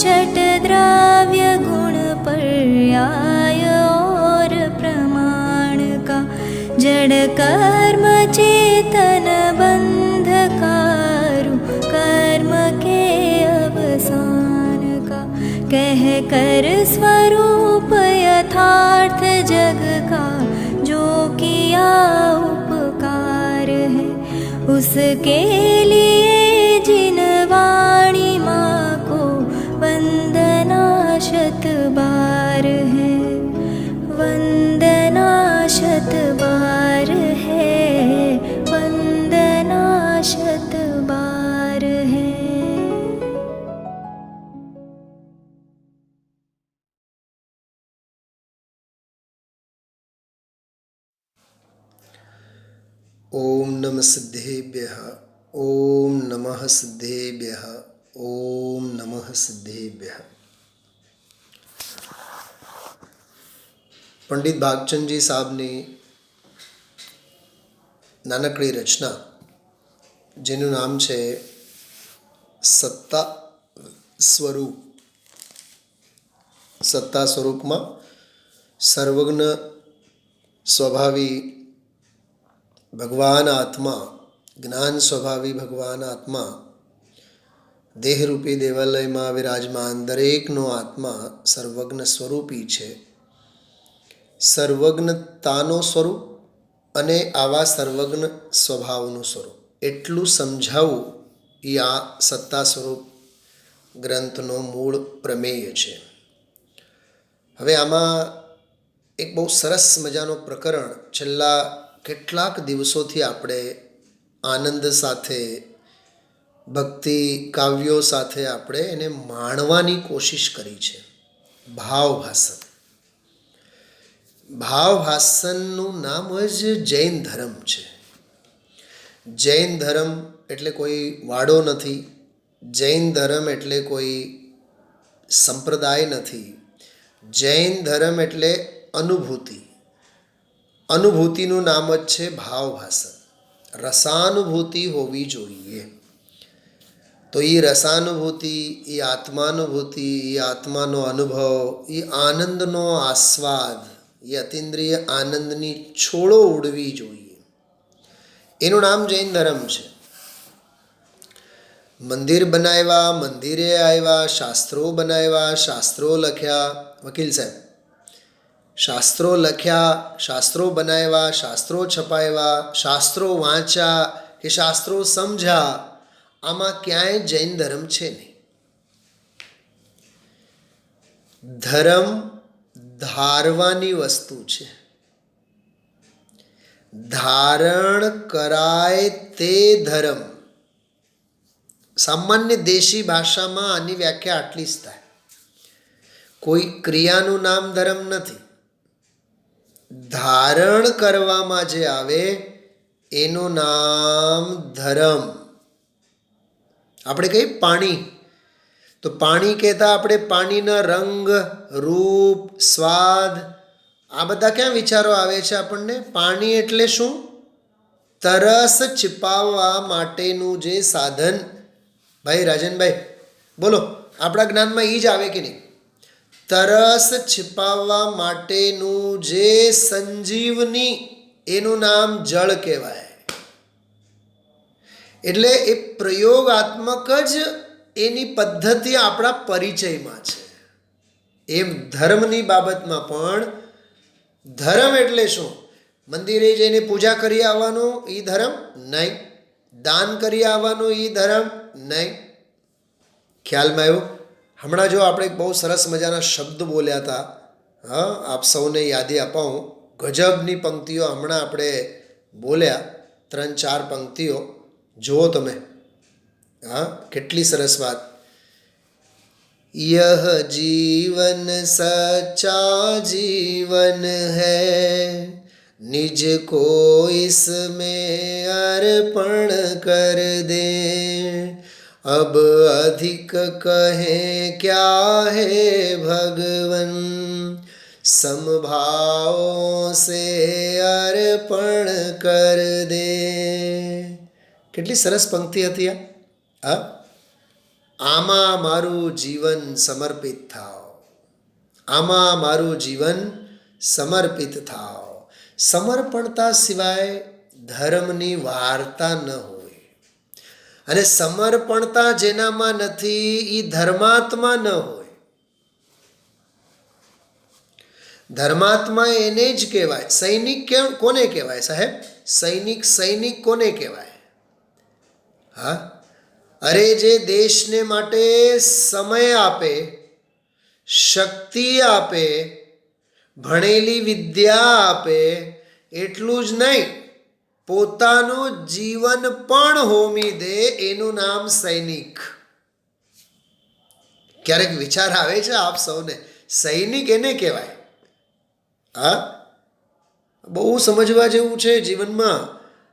षट्द्रव्य गुण पर्याय और प्रमाण का, जड़ कर्म चेतन बंध कारू कर्म के अवसान का, कह कर स्वरूप यथार्थ जग का जो किया उपकार है, उसके लिए जिन वाणी माँ को वंदना शत बार है, वंदना शत बार है, वंदना शत बार है। ओम नमः सिद्धेभ्यः, ओम नमः सिद्धेभ्यः, ओम नमः सिद्धेभ्यः। પંડિત ભાગચંદજી સાહેબની નાનકડી રચના, જેનું નામ છે સત્તા સ્વરૂપ. સત્તા સ્વરૂપમાં સર્વજ્ઞ સ્વભાવી ભગવાન આત્મા, જ્ઞાન સ્વભાવી ભગવાન આત્મા, દેહરૂપી દેવાલયમાં વિરાજમાન દરેકનો આત્મા સર્વજ્ઞ સ્વરૂપી છે. સર્વજ્ઞતાનો સ્વરૂપ અને આવા સર્વજ્ઞ સ્વભાવનું સ્વરૂપ એટલું સમજાવવું એ આ સત્તા સ્વરૂપ ગ્રંથનો મૂળ પ્રમેય છે. હવે આમાં એક બહુ સરસ મજાનો પ્રકરણ છેલ્લા કેટલાક દિવસોથી આપણે આનંદ સાથે, ભક્તિ કાવ્યો સાથે આપણે એને માણવાની કોશિશ કરી છે. ભાવભાસન. ભાવભાસનનું નામ જ જૈન ધર્મ છે. જૈન ધર્મ એટલે કોઈ વાડો નથી, જૈન ધર્મ એટલે કોઈ સંપ્રદાય નથી. જૈન ધર્મ એટલે અનુભૂતિ. અનુભૂતિનું નામ જ છે ભાવભાસન. રસાનુભૂતિ હોવી જોઈએ. તો એ રસાનુભૂતિ, એ આત્માનુભૂતિ, એ આત્માનો અનુભવ, એ આનંદનો આસ્વાદ, એ અતિન્દ્રિય આનંદની છોડો ઉડવી જોઈએ. એનું નામ જૈન ધર્મ છે. મંદિર બનાવ્યા, મંદિરે આવ્યા, શાસ્ત્રો બનાવ્યા, શાસ્ત્રો લખ્યા. વકીલ સાહેબ, શાસ્ત્રો લખ્યા, શાસ્ત્રો બનાવ્યા, શાસ્ત્રો છપાવ્યા, શાસ્ત્રો વાંચ્યા કે શાસ્ત્રો સમજ્યા, આમાં ક્યાંય જૈન ધર્મ છે નહીં. ધર્મ ધારવાની વસ્તુ છે. ધારણ કરાય તે ધર્મ. સામાન્ય દેશી ભાષામાં આની વ્યાખ્યા આટલી જ થાય. કોઈ ક્રિયાનું નામ ધર્મ નથી. ધારણ કરવામાં જે આવે એનું નામ ધર્મ. આપણે કહીએ પાણી, તો પાણી કહેતા આપણે પાણીના રંગ, રૂપ, સ્વાદ, આ બધા ક્યાં વિચારો આવે છે આપણને? પાણી એટલે શું? તરસ છિપાવવા માટેનું જે સાધન. ભાઈ રાજનભાઈ બોલો, આપણા જ્ઞાનમાં એ જ આવે કે નહીં? તરસ છિપાવવા માટેનું જે સંજીવની, એનું નામ જળ કહેવાય. એટલે એ પ્રયોગાત્મક જ એની પદ્ધતિ આપણા પરિચયમાં છે. એમ ધર્મની બાબતમાં પણ ધર્મ એટલે શું? મંદિરે જઈને પૂજા કરી આવવાનું એ ધર્મ નહીં. દાન કરી આવવાનું એ ધર્મ નહીં. ખ્યાલમાં આવ્યું? હમણાં જો આપણે બહુ સરસ મજાના શબ્દ બોલ્યા હતા, હા, આપ સૌને યાદી અપાવું. ગજબની પંક્તિઓ હમણાં આપણે બોલ્યા, 3-4 પંક્તિઓ જુઓ તમે. હા, કેટલી સરસ વાત. यह जीवन सच्चा जीवन है, निज को इसमें अर्पण कर दे, अब अधिक कहें क्या है भगवन, समभाव से अर्पण कर दे. કેટલી સરસ પંક્તિ હતી આ. આમાં મારું જીવન સમર્પિત થાવ, આમાં મારું જીવન સમર્પિત થાવ. સમર્પણતા સિવાય ધર્મની વાર્તા ન હોય. અને સમર્પણતા જેનામાં નથી એ ધર્માત્મા ન હોય. ધર્માત્મા એને જ કહેવાય. સૈનિક કોને કહેવાય સાહેબ? સૈનિક કોને કહેવાય? હા, અરે જે દેશને માટે સમય આપે, શક્તિ આપે, ભણેલી વિદ્યા આપે, એટલું જ નહીં પોતાનું જીવન પણ હોમી દે, એનું નામ સૈનિક. ક્યારેક વિચાર આવે છે આપ સૌને, સૈનિક એને કહેવાય? હા, બહુ સમજવા જેવું છે જીવનમાં.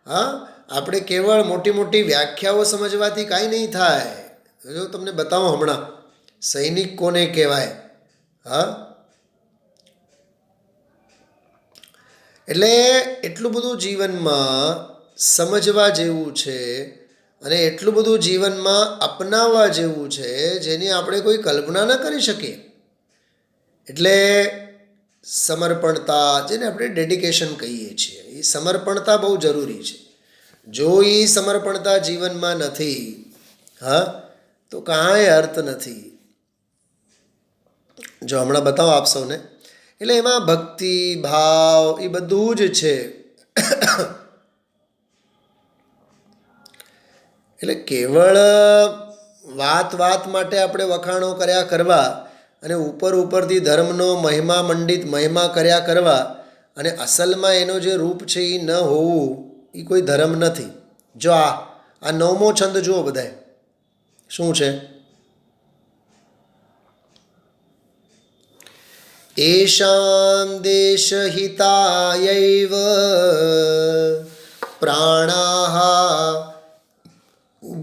હા, આપણે કેવળ મોટી મોટી વ્યાખ્યાઓ સમજવાથી કાંઈ નહીં થાય. જો તમને બતાવો હમણાં સૈનિક કોને કહેવાય. હા, એટલે એટલું બધું જીવનમાં સમજવા જેવું છે અને એટલું બધું જીવનમાં અપનાવવા જેવું છે જેની આપણે કોઈ કલ્પના ન કરી શકીએ. એટલે સમર્પણતા, જેને આપણે ડેડિકેશન કહીએ છીએ, એ સમર્પણતા બહુ જરૂરી છે. જો એ સમર્પણતા જીવનમાં નથી, હા, તો કાંઈ અર્થ નથી. જો હમણાં બતાવો આપ સૌને. એટલે એમાં ભક્તિ ભાવ એ બધું જ છે. એટલે કેવળ વાત માટે આપણે વખાણો કર્યા કરવા અને ઉપરથી ધર્મનો મહિમા મંડિત મહિમા કર્યા કરવા અને અસલમાં એનો જે રૂપ છે એ ન હોવું, એ કોઈ ધર્મ નથી. જો આ 9મો છંદ જુઓ બધાય, શું છે? એષાં દેશહિતાયૈવ પ્રાણાઃ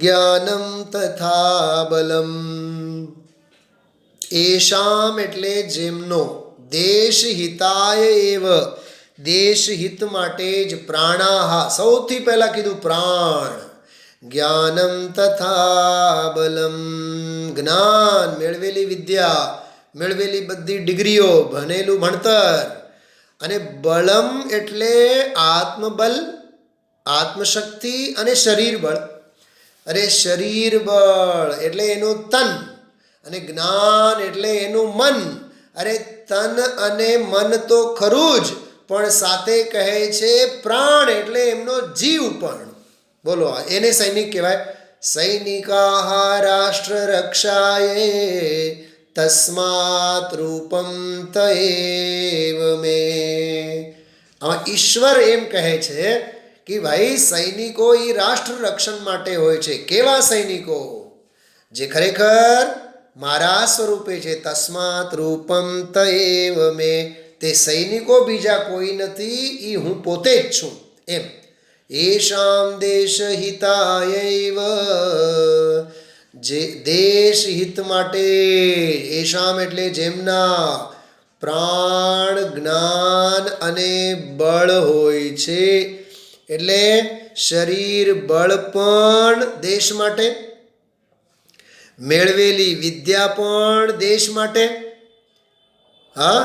જ્ઞાનમ તથા બલમ. એષામ એટલે જેમનો, દેશહિતાય એવ દેશહિત માટે જ, પ્રાણાઃ સૌથી પહેલા કીધું પ્રાણ, જ્ઞાનમ તથા બલમ જ્ઞાન, મેળવેલી વિદ્યા, મેળવેલી બધી ડિગ્રીઓ, ભણેલું ભણતર, અને બલમ એટલે આત્મબલ, આત્મશક્તિ અને શરીર બળ. અરે શરીર બળ એટલે એનું તન અને જ્ઞાન એટલે એનું મન. અરે તન અને મન તો ખરું જ, પણ સાથે કહે છે પ્રાણ એટલે એમનો જીવ પણ. બોલો, એને સૈનિક કહેવાય. સૈનિકાઃ રાષ્ટ્ર રક્ષાયે તસ્માત રૂપમ તયેવ મે. આમાં ઈશ્વર એમ કહે છે કે ભાઈ સૈનિકો એ રાષ્ટ્ર રક્ષણ માટે હોય છે. કેવા સૈનિકો? જે ખરેખર મારા સ્વરૂપે છે. તસ્માત રૂપમ તયેવ મે. તે સૈનિકો બીજા કોઈ નથી, એ હું પોતે જ છું એમ. એષાં દેશહિતાયૈવ, જે દેશ હિત માટે, એષામ એટલે જેમના પ્રાણ, જ્ઞાન અને બળ હોય છે. એટલે શરીર બળ પણ દેશ માટે, મેળવેલી વિદ્યા પણ દેશ માટે. હા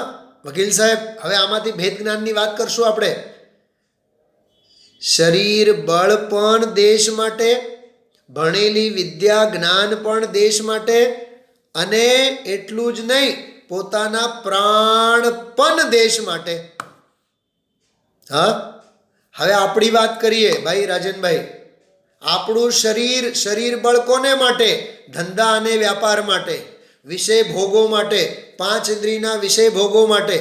વકીલ સાહેબ, હવે આમાંથી ભેદ જ્ઞાનની વાત કરશું આપણે. શરીર બળ પણ દેશ માટે, ભણેલી વિદ્યા જ્ઞાન પણ દેશ માટે, અને એટલું જ નહીં પોતાના પ્રાણ પણ દેશ માટે. હા, હવે આપણી વાત કરીએ ભાઈ રાજનભાઈ. આપણું શરીર બળ કોને માટે? ધંધા અને વ્યાપાર માટે, વિષય ભોગો માટે, 5 ઇન્દ્રિયના વિષય ભોગો માટે.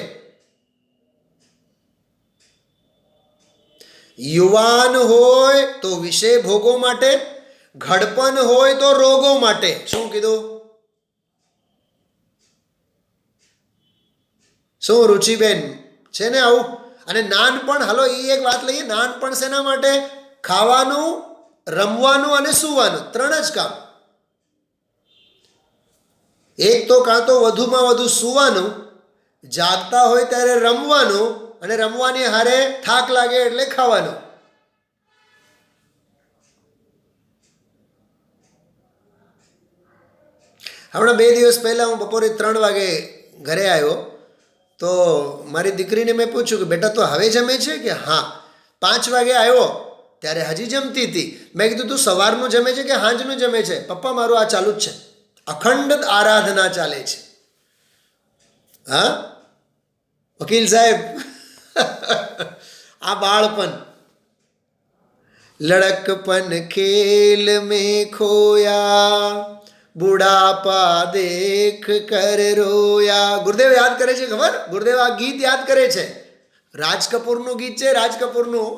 યુવાન હોય તો વિષય ભોગો માટે, ઘડપણ હોય તો રોગો માટે. શું કીધું? શું રુચિબેન છે ને આવું? અને નાનપણ, હલો એ એક વાત લઈએ, નાનપણ શેના માટે? ખાવાનું, રમવાનું અને સૂવાનું, 3 જ કામ. એક તો કાં તો વધુમાં વધુ સૂવાનું, જાગતા હોય ત્યારે રમવાનું, અને રમવાની હારે થાક લાગે એટલે ખાવાનું. હમણાં 2 દિવસ પહેલાં હું બપોરે 3 વાગે ઘરે આવ્યો તો મારી દીકરીને મેં પૂછ્યું કે બેટા તું હવે જમે છે કે હા. 5 વાગે આવ્યો ત્યારે હજી જમતી હતી. મેં કીધું તું સવારનું જમે છે કે સાંજનું જમે છે? પપ્પા મારું આ ચાલુ જ છે, અખંડ આરાધના ચાલે છે. હા વકીલ સાહેબ, આ બાળપણ. લડકપન ખેલ में खोया, બુઢાપા દેખ કર રોયા. ગુરુદેવ યાદ કરે છે, ખબર? ગુરુદેવ આ ગીત યાદ કરે છે. રાજ કપૂરનું ગીત છે, રાજ કપૂરનું.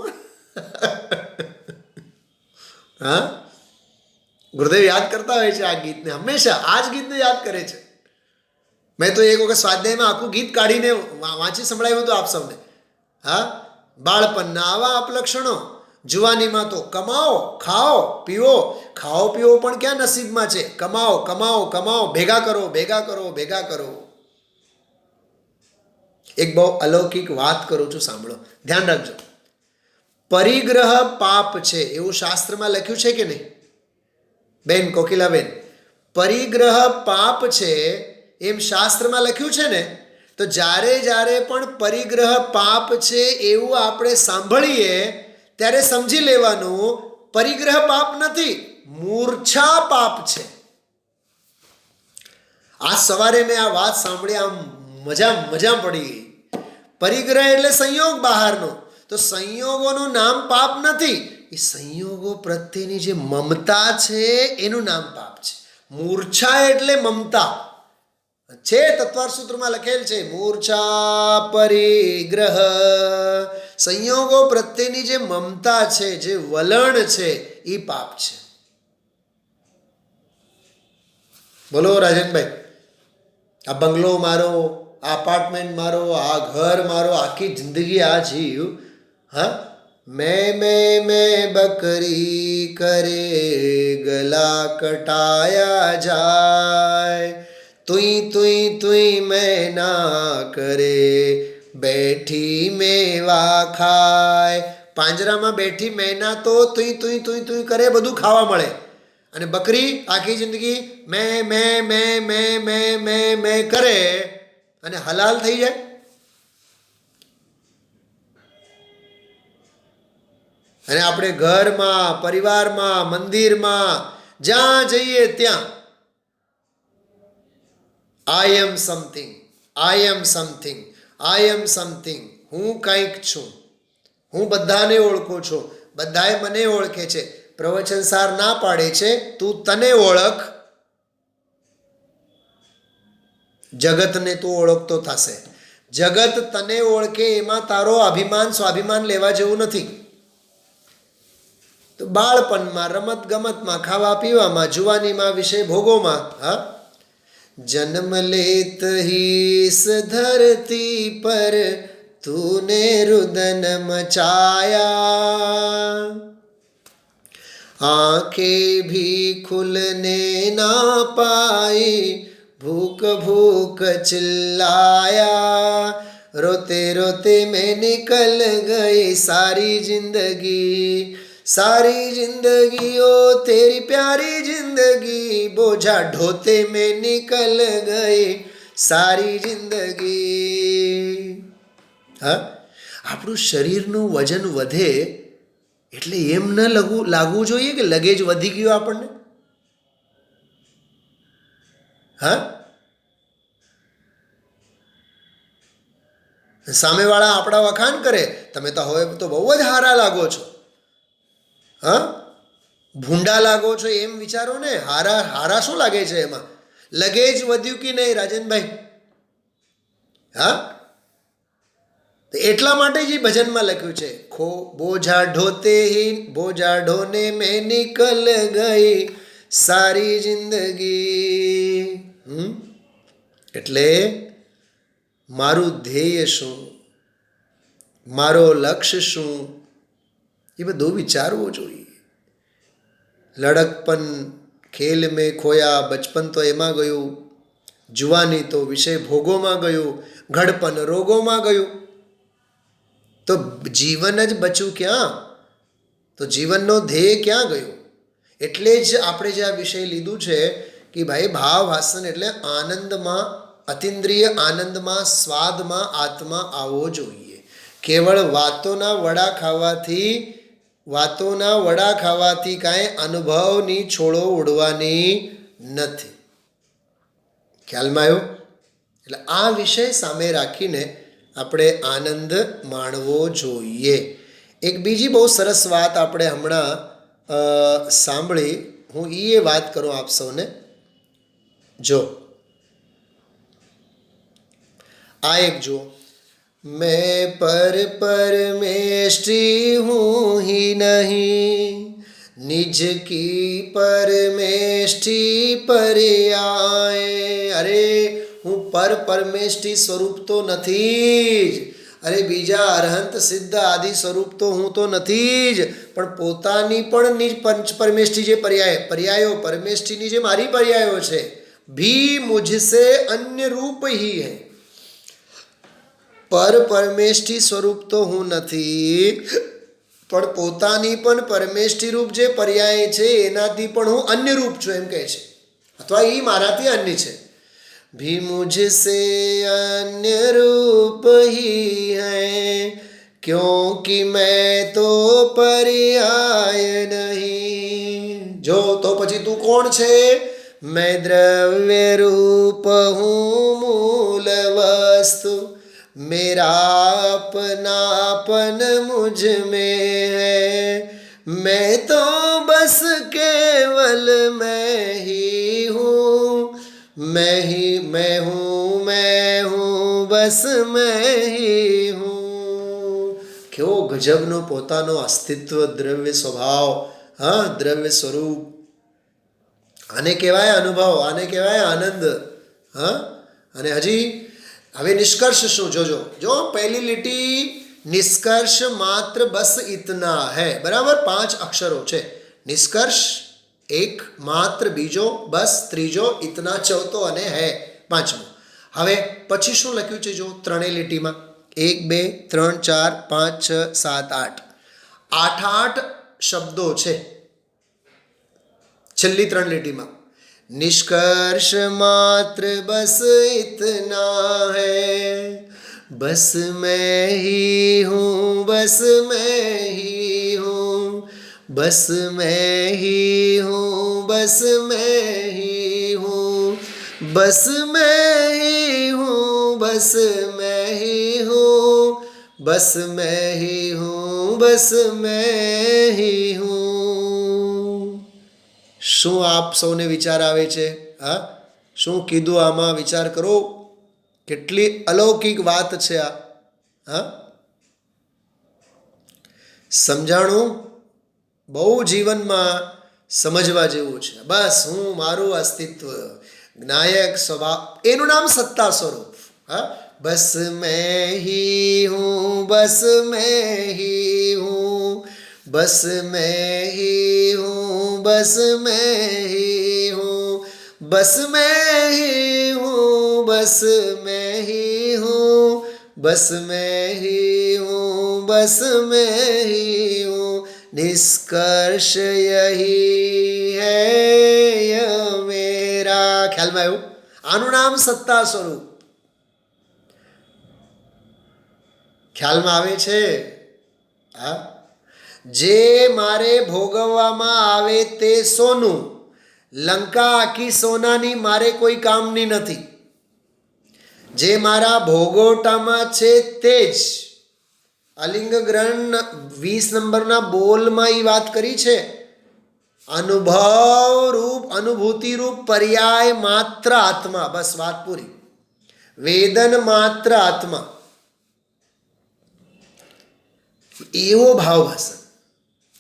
હા, ગુરુદેવ યાદ કરતા હોય છે આ ગીતને, હંમેશા આ જ ગીતને યાદ કરે છે. મેં તો એક વખત સ્વાધ્યાયમાં આખું ગીત કાઢીને વાંચી સંભળાવ્યું હતું આપ સૌને. હા, બાળપણના આવા અપલક્ષણો. જુવાનીમાં તો કમાઓ, ખાઓ, પીવો. ખાઓ પીવો પણ ક્યાં નસીબમાં છે? કમાઓ, કમાઓ, કમાઓ, ભેગા કરો, ભેગા કરો, ભેગા કરો. એક બહુ અલૌકિક વાત કરું છું, સાંભળો, ધ્યાન રાખજો. પરિગ્રહ પાપ છે એવું શાસ્ત્રમાં લખ્યું છે કે નહીં બેન કોકિલાબેન? પરિગ્રહ પાપ છે એમ શાસ્ત્રમાં લખ્યું છે ને? તો જ્યારે જ્યારે પણ પરિગ્રહ પાપ છે એવું આપણે સાંભળીએ ત્યારે સમજી લેવાનું પરિગ્રહ પાપ નથી, મૂર્છા પાપ છે. આ સવારે મેં આ વાત સાંભળી, આમ મજા પડી ગઈ. પરિગ્રહ એટલે સંયોગ બહારનો, તો સંયોગોનું નામ પાપ નથી. એ સંયોગો પ્રત્યેની જે મમતા છે એનું નામ પાપ છે. મૂર્છા એટલે મમતા છે, તત્વાર સૂત્રમાં લખેલ છે, મૂર્છા પરિગ્રહ. સંયોગો પ્રત્યેની જે મમતા છે, જે વલણ છે, એ પાપ છે. બોલો રાજનભાઈ, આ બંગલો મારો, આ અપાર્ટમેન્ટ મારો, આ ઘર મારો, આખી જિંદગી આ જીવ. હા, मैं बकरी करे गला कटाया जाए, तुई तुई तुई मैना करे बैठी मेवा ખાય. પાંજરામાં બેઠી મેના તો તુઈ તુઈ તુઈ તુઈ કરે, બધું ખાવા મળે. અને બકરી આખી જિંદગી મેં કરે અને હલાલ થઈ જાય. અને આપણે ઘરમાં, પરિવારમાં, મંદિરમાં જ્યાં જઈએ ત્યાં આઈ am something, I am something, I am something, હું કંઈક છું, હું બધાને ઓળખું છું, બધાએ મને ઓળખે છે. પ્રવચન સાર ના પાડે છે, તું તને ઓળખ, જગતને તું ઓળખતો થશે. જગત તને ઓળખે એમાં તારો અભિમાન સ્વાભિમાન લેવા જેવું નથી. તો બાળપણમાં, રમત ગમતમાં, ખાવા પીવામાં, જુવાનીમાં, વિષય ભોગોમાં, હા, જન્મ લેત ही इस धरती पर तूने रुदन मचाया, आंखें भी खुलने ना पाई, भूख भूख चिल्लाया, रोते रोते मैं निकल गई सारी जिंदगी, सारी जिंदगी ओ तेरी प्यारी जिंदगी, बोझा ढोते में निकल गई सारी जिंदगी. હા, આપણું શરીરનું વજન વધે એટલે એમ ન લાગવું જોઈએ કે લગેજ વધી ગયો આપણને. હા, સામેવાળા આપણા વખાણ કરે, તમે તો હવે તો બહુ જ હારા લાગો છો, હા, ભૂંડા લાગો છો, એમ વિચારો ને. હારા શું લાગે છે એમાં? લગેજ વધ્યું કે નહીં રાજનભાઈ? હા, એટલા માટે જ ભજનમાં લખ્યું છે, બોઝા ઢોને મેં નિકલ ગઈ સારી જિંદગી. એટલે મારું ધ્યેય શું, મારો લક્ષ્ય શું, એ બધું વિચારવું જોઈએ. લડકપન ખેલ મેં ખોયા, બચપન તો એમાં ગયું, જુવાની તો વિષય ભોગોમાં ગયું, ઘડપન રોગોમાં ગયું. તો જીવન જ બચ્યું ક્યાં? તો જીવનનો ધ્યેય ક્યાં ગયો? એટલે જ આપણે જે આ વિષય લીધું છે કે ભાઈ ભાવ વાસન એટલે આનંદમાં, અતિન્દ્રિય આનંદમાં, સ્વાદમાં આત્મા આવવો જોઈએ. કેવળ વાતોના વડા ખાવાથી કાંઈ અનુભવની છોડો ઉડવાની નથી. ખ્યાલમાં આવ્યો? એટલે આ વિષય સામે રાખીને આપણે આનંદ માણવો જોઈએ. એક બીજી બહુ સરસ વાત આપણે હમણાં સાંભળી, હું એ વાત કરું આપ સૌને. જો આ એક જુઓ, मैं परमेष्टि हूँ ही नहीं, निज की परमेष्टि पर्याय. अरे હું પરમેષ્ટિ સ્વરૂપ તો નથી જ. અરે બીજા અરહંત સિદ્ધ આદિ સ્વરૂપ તો હું તો નથી જ, પણ પોતાની પણ નિજ પંચ પરમેષ્ટિ જે પર્યાયો પરમેષ્ટિની જે મારી પર્યાયો છે, ભી મુझसे અન્ય રૂપ ही है. પરમેષ્ટિ સ્વરૂપ તો હું નથી, પણ પોતાની પણ પરમેષ્ટિ રૂપ જે પર્યાય છે એનાથી પણ હું અન્ય રૂપ છું એમ કહે છે, અથવા એ મારાથી અન્ય છે. भी मुझसे अन्य रूप ही है, क्योंकि मैं तो पर्याय नहीं. જો તો પછી તું કોણ છે? मैं द्रव्य रूप हूँ मूल वस्तु, मेरा अपनापन मुझ में है. मैं तो बस केवल मैं ही हूँ, मैं हूँ बस मैं ही हूँ. કેવો ગજબનો પોતાનો અસ્તિત્વ, દ્રવ્ય સ્વભાવ, હા, દ્રવ્ય સ્વરૂપ. આને કહેવાય અનુભવ, આને કહેવાય આનંદ. હા, અને હજી હવે નિષ્કર્ષ શું? જોજો, જો પહેલી લીટી નિષ્કર્ષ માત્ર બસ ઇતના હૈ, બરાબર? 5 અક્ષરો છે. નિષ્કર્ષ એક, માત્ર બીજો, બસ ત્રીજો, ઇતના ચોથો અને હૈ પાંચમો. હવે પછી શું લખ્યું છે? જો ત્રણેય લીટીમાં 1 2 3 4 5 6 7 8 8 શબ્દો છે છેલ્લી 3 લીટીમાં. निष्कर्ष मात्र बस इतना है, बस मैं ही हूँ, बस मैं ही हूँ, बस मैं ही हूँ, बस मैं ही हूँ, बस मैं ही हूँ, बस मैं ही हूँ, बस मैं ही हूँ, बस मैं ही हूँ. શું આપ સૌને વિચાર આવે છે? હા, શું કીધું આમાં? વિચાર કરો, કેટલી અલૌકિક વાત છે આ. હા, સમજાણું બહુ જીવનમાં સમજવા જેવું છે. બસ હું, મારું અસ્તિત્વ, જ્ઞાયક સ્વભાવ, એનું નામ સત્તા સ્વરૂપ. હા, બસ મેં હી હું, બસ મેં હી હું, बस मैं ही हूँ, बस मैं ही हूँ, बस मैं ही हूँ, बस मैं ही हूँ, बस मैं ही हूँ, बस मैं ही हूँ. निष्कर्ष यही है मेरा. ખ્યાલમાં આવ્યું? આનું નામ સત્તા સ્વરૂપ. ખ્યાલમાં આવે છે? હા, જે મારે ભોગવવામાં આવે તે સોનું, લંકા આખી સોનાની, મારે કોઈ કામની નથી. જે મારા ભોગવટામાં છે તે જ. અલિંગ ગ્રહણ 20 નંબરના બોલમાં એ વાત કરી છે. અનુભવ રૂપ, અનુભૂતિ રૂપ પર્યાય માત્ર આત્મા. બસ વાત પૂરી. વેદન માત્ર આત્મા. એવો ભાવ ભાષણ,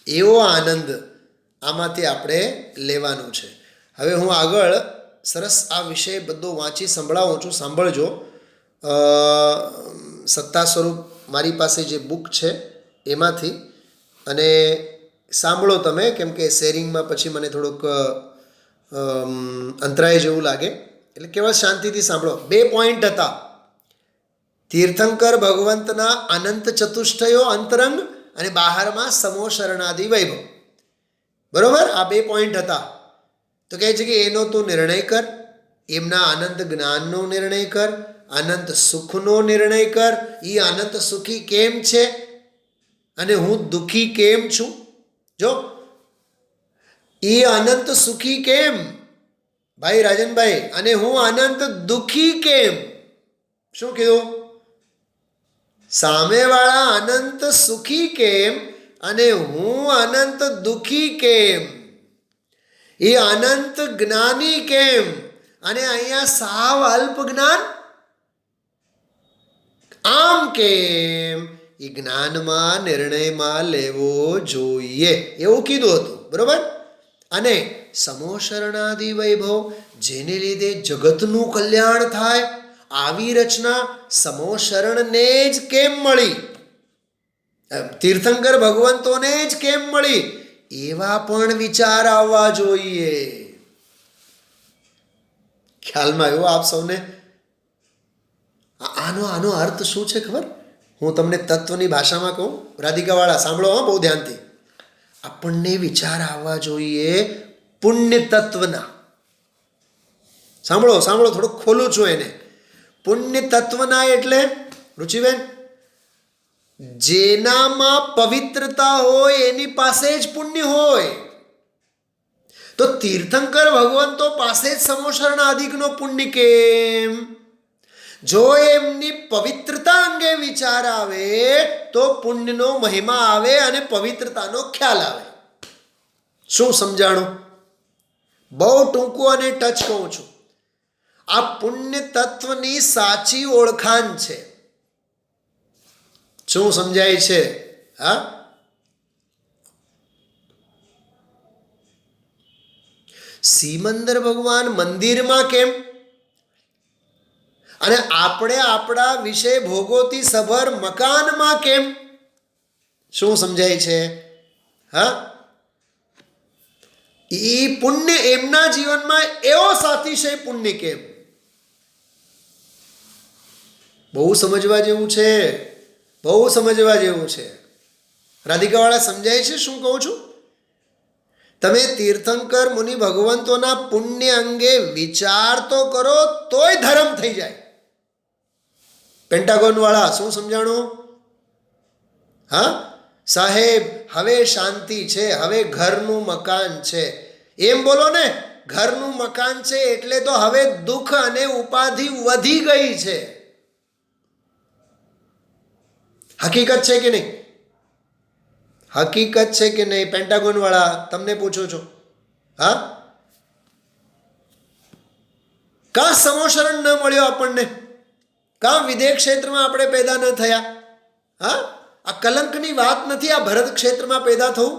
એવો આનંદ આમાંથી આપણે લેવાનું છે. હવે હું આગળ સરસ આ વિષય બધો વાંચી સંભળાવું છું, સાંભળજો. સત્તા સ્વરૂપ મારી પાસે જે બુક છે એમાંથી, અને સાંભળો તમે, કેમ કે શેરિંગમાં પછી મને થોડુંક અંતરાય જેવું લાગે, એટલે કેવળ શાંતિથી સાંભળો. 2 પોઈન્ટ હતા. તીર્થંકર ભગવંતના અનંત ચતુષ્ટયો અંતરંગ, અને બહારમાં સમો શરણાદિ વૈભવ. બરોબર? આ 2 પોઈન્ટ હતા. તો કહે છે કે એનો તું નિર્ણય કર, એમના અનંત જ્ઞાનનો નિર્ણય કર, અનંત સુખનો નિર્ણય કર. એ અનંત સુખી કેમ છે અને હું દુઃખી કેમ છું? જો એ અનંત સુખી કેમ ભાઈ રાજનભાઈ, અને હું અનંત દુઃખી કેમ? શું કીધું? સામેવાળા અનંત સુખી કેમ અને હું અનંત દુઃખી કેમ? એ અનંત જ્ઞાની કેમ અને અહીંયા સાવ અલ્પ જ્ઞાન આમ કેમ? એ જ્ઞાનમાં નિર્ણયમાં લેવો જોઈએ એવું કીધું હતું, બરોબર? અને સમોશરણાદિ વૈભવ, જેને લીધે જગતનું કલ્યાણ થાય, આવી રચના સમોશરણને જ કેમ મળી, તીર્થંકર ભગવંતોને જ કેમ મળી? એવા પણ વિચાર આવવા જોઈએ. ખ્યાલમાં આવ્યો આપ સૌને? આનો અર્થ શું છે ખબર? હું તમને તત્વની ભાષામાં કહું. રાધિકાવાળા સાંભળો, બહુ ધ્યાનથી. આપણને વિચાર આવવા જોઈએ પુણ્ય તત્વના. સાંભળો સાંભળો, થોડુંક ખોલું છું એને. પુણ્ય તત્વના એટલે રુચિબેન, જેનામાં પવિત્રતા હોય એની પાસે જ પુણ્ય હોય. તો તીર્થંકર ભગવંતો પાસે જ સમોશરણ આદિકનો પુણ્ય કેમ? જો એમની પવિત્રતા અંગે વિચાર આવે તો પુણ્યનો મહિમા આવે અને પવિત્રતાનો ખ્યાલ આવે. શું સમજાણું? બહુ ટૂંકું અને ટચ કહું છું. આ પુણ્ય તત્વની સાચી ઓળખાણ છે. શું સમજાય છે? હા, સિમંદર ભગવાન મંદિરમાં કેમ અને આપણે આપણા વિશે ભોગોતી સભર મકાનમાં કેમ? શું સમજાય છે? હા, એ પુણ્ય એમના જીવનમાં એવો સાતિશય પુણ્ય કેમ? બહુ સમજવા જેવું છે, બહુ સમજવા જેવું છે. રાધિકાવાળા સમજાય છે શું કહું છું? તમે તીર્થંકર મુનિ ભગવંતોના પુણ્ય અંગે વિચાર તો કરો તોય ધર્મ થઈ જાય. પેન્ટાગોન વાળા શું સમજાણું? હા સાહેબ, હવે શાંતિ છે, હવે ઘરનું મકાન છે, એમ બોલો ને. ઘરનું મકાન છે એટલે તો હવે દુઃખ અને ઉપાધિ વધી ગઈ છે. હકીકત છે કે નહીં? હકીકત છે કે નહીં? પેન્ટાગોન વાળા તમને પૂછું છું. હા, કા સમોશરણ ન મળ્યો આપણને? કા વિદેહ ક્ષેત્રમાં આપણે પેદા ન થયા? હા, આ કલંકની વાત નથી આ ભરત ક્ષેત્રમાં પેદા થવું.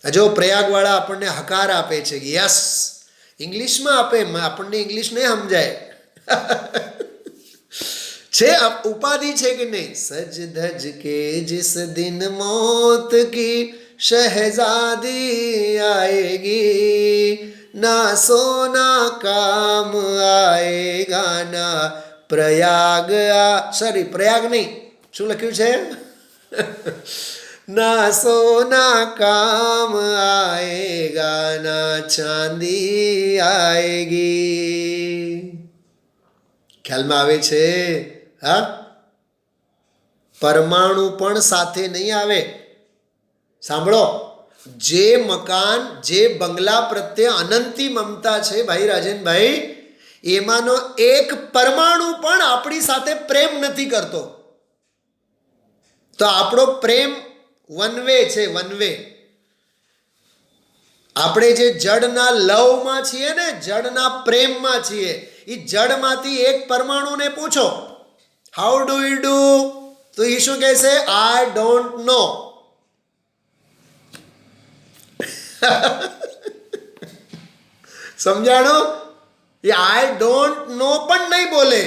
જો પ્રયાગવાળા આપણને હકાર આપે છે, યસ, ઇંગ્લિશમાં આપે, આપણને ઇંગ્લિશ નહીં સમજાય. છે ઉપાધિ છે કે નહીં? સજ ધજ કે जिस दिन मौत की शहजादी आएगी, ना सोना काम आएगा, ना प्रयाग સોરી પ્રયાગ નહીં, શું લખ્યું છે? ના સોના કામ આએગા, ના ચાંદી આएगी. ખ્યાલમાં આવે છે? હા, પરમાણુ પણ સાથે નહીં આવે. સાંભળો, જે મકાન, જે બંગલા પ્રત્યે અનંતી મમતા છે ભાઈ રાજનભાઈ, એમાંનો એક પરમાણુ પણ આપણી સાથે પ્રેમ નથી કરતો. તો આપણો પ્રેમ વન વે છે, વન વે. આપણે જે જડના લવમાં છીએ ને, જડના પ્રેમમાં છીએ, એ જડમાંથી એક પરમાણુને પૂછો હાઉ ડુ યુ ડુ, તો એ શું કહેશે? I don't know. સમજાણો? A I don't know પણ નહીં બોલે.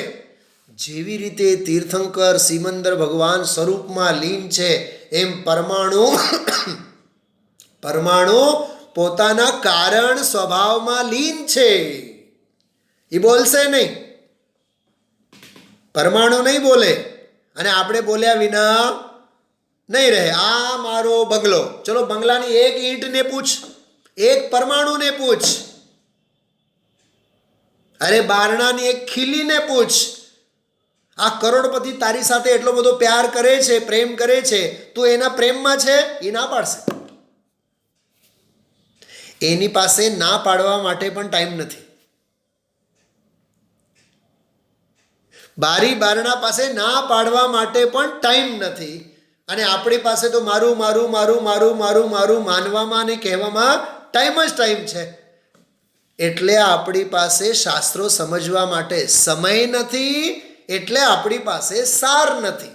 જેવી રીતે તીર્થંકર સિમંદર ભગવાન સ્વરૂપમાં લીન છે, એમ પરમાણુ પોતાના કારણ સ્વભાવમાં લીન છે. એ બોલશે નહીં, પરમાણુ નહીં બોલે, અને આપણે બોલ્યા વિના નહીં રહે. આ મારો બંગલો, ચલો બંગલાની એક ઈંટને પૂછ, એક પરમાણુને પૂછ, અરે બારણાની એક ખીલીને પૂછ, આ કરોડપતિ તારી સાથે એટલો બધો પ્યાર કરે છે, પ્રેમ કરે છે, તું એના પ્રેમમાં છે? એ ના પાડશે. એની પાસે ના પાડવા માટે પણ ટાઈમ નથી. બારી બારણા પાસે ના પાડવા માટે પણ ટાઈમ નથી. અને આપણી પાસે તો મારું મારું મારું મારું મારું મારું માનવામાં અને કહેવામાં ટાઈમ જ ટાઈમ છે. એટલે આપણી પાસે શાસ્ત્રો સમજવા માટે સમય નથી, એટલે આપણી પાસે સાર નથી.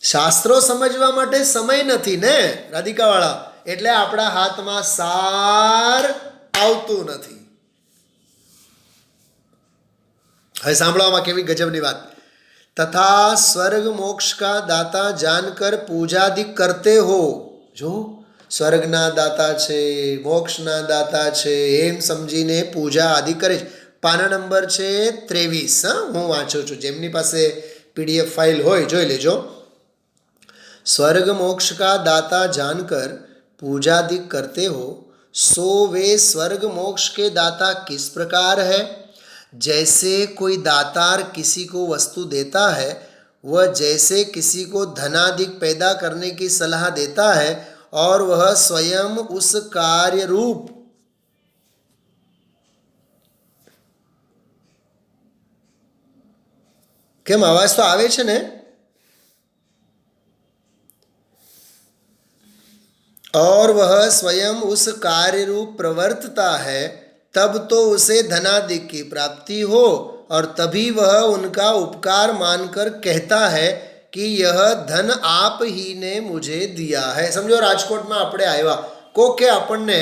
શાસ્ત્રો સમજવા માટે સમય નથી ને રાધિકાવાળા, એટલે આપણા હાથમાં સાર આવતું નથી. હવે સાંભળવામાં કેવી ગજબની વાત. તથા સ્वर्ग मोक्ष का दाता जानकर पूजादि करते हो. જો સ્વર્ગના દાતા છે, મોક્ષના દાતા છે એમ સમજીને પૂજા આદિ કરે છે. પાના નંબર છે 23. હું વાંચું છું, જેમની પાસે PDF ફાઇલ હોય જોઈ લેજો. स्वर्ग मोक्ष का दाता जानकर पूजादि करते हो, सो वे स्वर्ग मोक्ष के दाता किस प्रकार है? जैसे कोई दातार किसी को वस्तु देता है, वह जैसे किसी को धनाधिक पैदा करने की सलाह देता है और वह स्वयं उस कार्य रूप કેમ અવાજ તો આવે છે ને? और वह स्वयं उस कार्य रूप प्रवर्तता है, तब तो उसे धनादिक की प्राप्ति हो और तभी वह उनका उपकार मानकर कहता है कि यह धन आप ही ने मुझे दिया है. समझो રાજકોટમાં આપણે આવ્યા, કોકે આપણને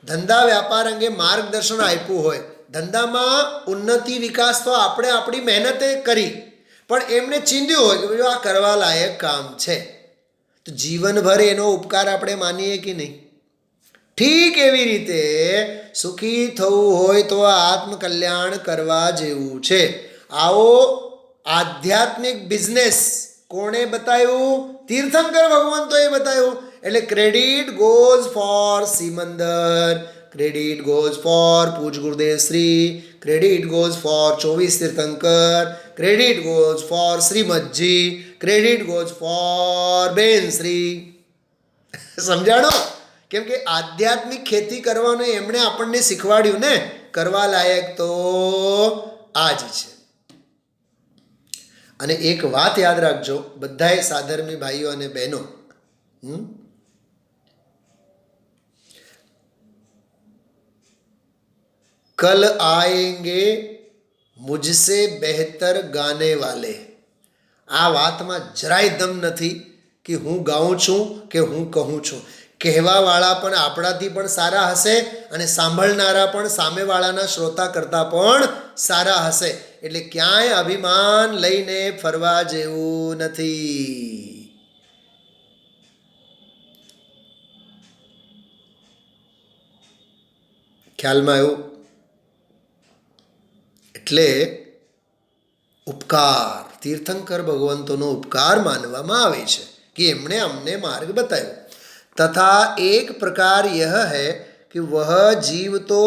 ધંધા વ્યાપાર અંગે માર્ગદર્શન આપ્યું હોય, ધંધામાં ઉન્નતિ વિકાસ તો આપણે આપણી મહેનતે કરી, પણ એમને ચીંધ્યું હોય કે આ કરવા લાયક કામ છે, તો જીવનભર એનો ઉપકાર આપણે માનીએ કે નહીં? ઠીક એવી રીતે સુખી થવું હોય તો આત્મકલ્યાણ કરવા જેવું છે. આવો આધ્યાત્મિક બિઝનેસ કોણે બતાવ્યું? તીર્થંકર ભગવંતોએ બતાવ્યું. એટલે credit goes for Simandhar, credit goes for પૂજ Gurudev Shri, credit goes for 24 તીર્થંકર, credit goes for Shrimadji, credit goes for Ben Shri. સમજાણો? કેમ કે આધ્યાત્મિક ખેતી કરવાનું એમણે આપણને શીખવાડ્યું ને, કરવા લાયક તો આ જ છે. અને એક વાત યાદ રાખજો બધાએ સાધર્મી ભાઈઓ અને બહેનો, કલ આએંગે મુझसे बेहतर गाने वाले. આ વાતમાં જરાય દમ નથી કે હું ગાઉં છું કે હું કહું છું. કહેવાવાળા પણ આપણાથી પણ સારા હશે અને સાંભળનારા પણ સામેવાળાના શ્રોતા કરતાં પણ સારા હશે. એટલે ક્યાંય અભિમાન લઈને ફરવા જેવું નથી. ખ્યાલમાં આવ્યું? એટલે ઉપકાર, તીર્થંકર ભગવંતોનો ઉપકાર માનવામાં આવે છે कि એમણે અમને માર્ગ બતાવ્યો. तथा एक प्रकार यह है कि वह जीव तो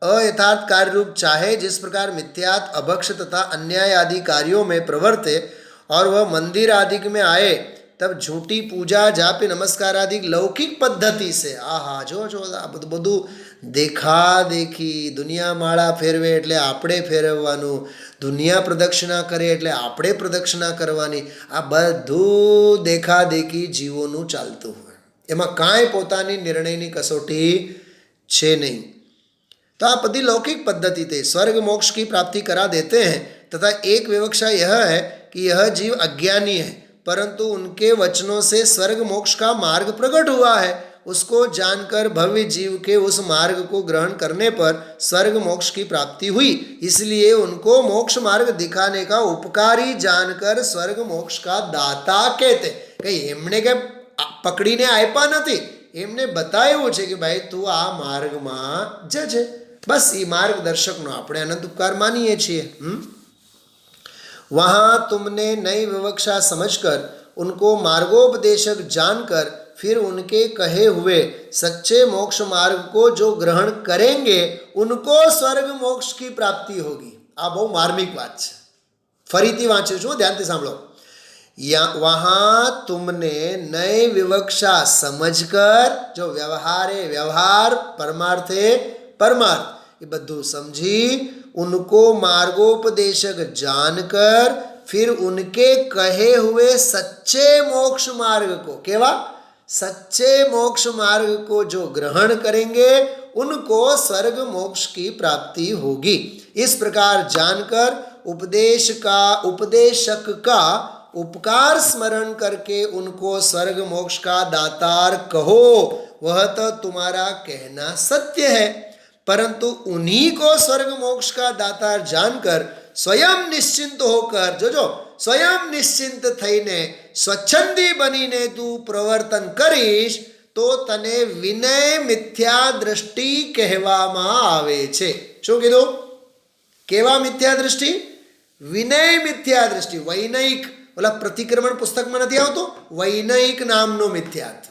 अयथार्थ कार्य रूप चाहे जिस प्रकार मिथ्यात अभक्ष तथा अन्याय आदि कार्यों में प्रवर्ते और वह मंदिर आदि में आए तब झूठी पूजा जाप नमस्कार आदि लौकिक पद्धति से जो आ બધું દેખા દેખી, દુનિયા માળા ફેરવે એટલે આપણે ફેરવવાનું, દુનિયા પ્રદક્ષિણા કરે એટલે આપણે પ્રદક્ષિણા કરવાની, આ બધું દેખાદેખી જીવોનું ચાલતું હોય, એમાં કાંઈ પોતાની નિર્ણયની કસોટી છે નહીં. तो आप बदी लौकिक पद्धति थे स्वर्ग मोक्ष की प्राप्ति करा देते हैं. तथा एक विवक्षा यह है कि यह जीव अज्ञानी है परंतु उनके वचनों से स्वर्ग मोक्ष का मार्ग प्रकट हुआ है. उसको जानकर भव्य जीव के उस मार्ग को ग्रहण करने पर स्वर्ग मोक्ष की प्राप्ति हुई. इसलिए उनको मोक्ष मार्ग दिखाने का उपकारी जानकर स्वर्ग मोक्ष का दाता कहते. कहीं એમણે કે પકડીને આપ્યા નથી, એમને બતાવ્યું છે કે ભાઈ તું આ માર્ગમાં જજે. બસ એ માર્ગદર્શકનો આપણે અનંત ઉપકાર માનીએ છીએ. वहाँ तुमने नई विवक्षा समझकर उनको मार्गोपदेशक जानकर फिर उनके कहे हुए सच्चे मोक्ष मार्ग को जो ग्रहण करेंगे उनको स्वर्ग मोक्ष की प्राप्ति होगी। आ बहु मार्मिक बात है। फरीथी वांचू छू, ध्यानथी सांभळो। वहां तुमने नए विवक्षा समझकर, जो व्यवहार है व्यवहार, परमार्थ है परमार्थ, ये बधु समझी, उनको मार्गोपदेशक जानकर फिर उनके कहे हुए सच्चे मोक्ष मार्ग को, केवा सच्चे मोक्ष मार्ग को जो ग्रहण करेंगे उनको स्वर्ग मोक्ष की प्राप्ति होगी। इस प्रकार जानकर उपदेशक का उपकार स्मरण करके उनको स्वर्ग मोक्ष का दातार कहो, वह तो तुम्हारा कहना सत्य है, परंतु उन्हीं को स्वर्ग मोक्ष का दातार जानकर स्वयं निश्चिंत होकर, जो स्वयं निश्चिंत थईने स्वच्छंदी बनीने तू प्रवर्तन करीश तो तने विनय मिथ्या दृष्टि कहेवामां आवे छे। शुं कीधुं? केवा मिथ्या दृष्टि? विनय मिथ्या दृष्टि। वैनयिक, ओला प्रतिक्रमण पुस्तक में नहीं आवतो, वैनयिक नामनो मिथ्यात्व।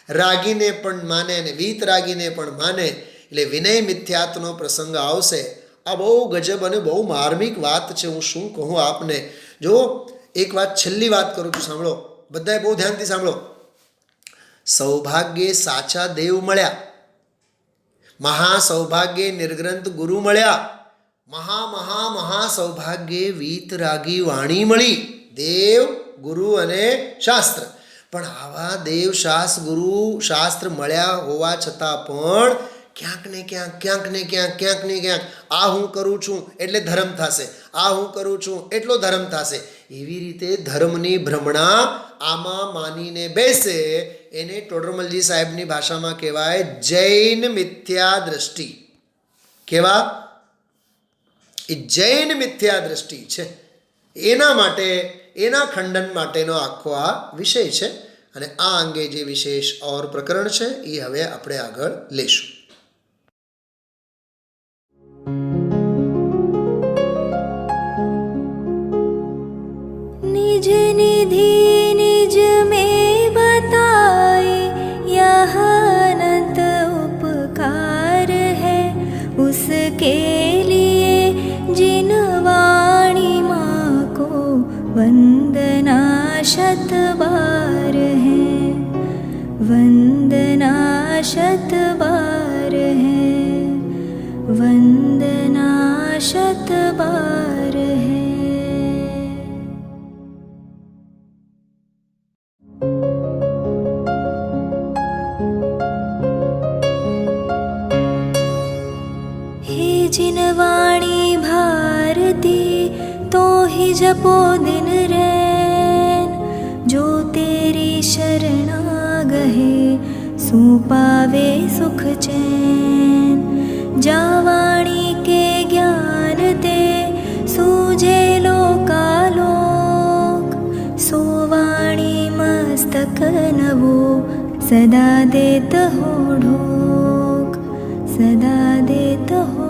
रागीने पण माने ने वीतरागीने पण माने, એટલે વિનય મિથ્યાત્વનો પ્રસંગ આવશે। આ બહુ ગજબ અને બહુ માર્મિક વાત છે। હું શું કહું આપને। જો એક વાત, છેલ્લી વાત કરું છું, સાંભળો બધાએ, બહુ ધ્યાનથી સાંભળો। સૌભાગ્ય સાચા દેવ મળ્યા, મહા સૌભાગ્ય નિર્ગ્રંથ ગુરુ મળ્યા, મહા સૌભાગ્ય વીતરાગી વાણી મળી, દેવ ગુરુ અને શાસ્ત્ર। પણ આવા દેવ શાસ્ત્ર ગુરુ શાસ્ત્ર મળ્યા હોવા છતાં પણ ક્યાંક ને ક્યાંક આ હું કરું છું એટલે ધર્મ થશે, આ હું કરું છું એટલો ધર્મ થશે, એવી રીતે ધર્મની ભ્રમણા આમાં માનીને બેસે, એને ટોડરમલજી સાહેબની ભાષામાં કહેવાય જૈન મિથ્યા દૃષ્ટિ। કેવા? એ જૈન મિથ્યા દૃષ્ટિ છે। એના માટે, એના ખંડન માટેનો આખો આ વિષય છે। અને આ અંગે જે વિશેષ ઓર પ્રકરણ છે એ હવે આપણે આગળ લેશું। निज निधि निज में बताए, यह अनंत उपकार है उसके लिए जिन वाणी माँ को वंदना शत बार है, वंदना शत बार है, वंदना शत बार है। हे जिन वाणी भारती तो ही जपो दिन रैन, जो तेरी शरणा गहे सो पावे सुख चैन। जा वाणी के ज्ञान ते सूझे लोकालोक, सो वाणी मस्तक नवो सदा देत हो ढोक, सदा देत हो